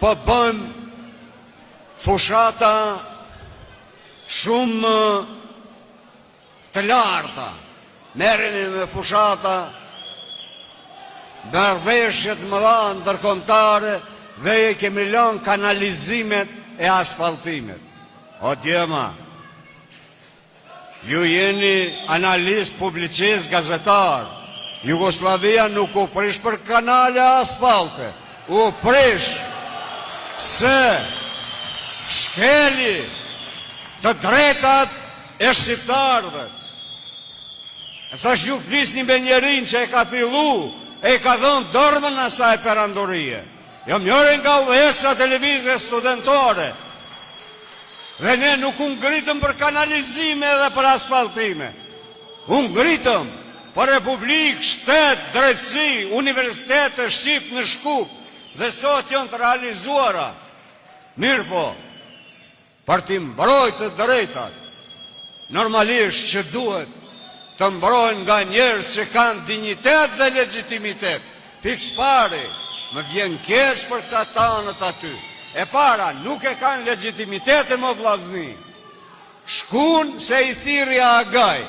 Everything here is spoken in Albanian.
po bën fushata shumë të larta. Merreni me fushata, marrëveshjet mëdha ndërkombëtare dhe e kemi lënë kanalizimet e asfaltimit. O djema, ju jeni analist, publicist, gazetar. Jugoslavia nuk u prish për kanale asfalte, u prish se shkeli të drejtat e shqiptarëve. Thash ju flisni me njerin që e ka fillu, e ka dhënë dormën asaj perandorie. Jo njërin nga udhëheqësa televize studentore. Dhe ne nuk u ngritëm për kanalizime dhe për asfaltime. U ngritëm për republikë, shtet, drejtësi, universitete, Shqip në Shkup, dhe sot janë të realizuara. Mirë po, për t'i mbrojtë të drejtat, normalisht që duhet të mbrojnë nga njerëz që kanë dignitet dhe legitimitet. Pikës pari, më vjen keq për këta tanët aty. E para, nuk e kanë legitimitet e më vllazni. Shkun se i thirrja Agaj.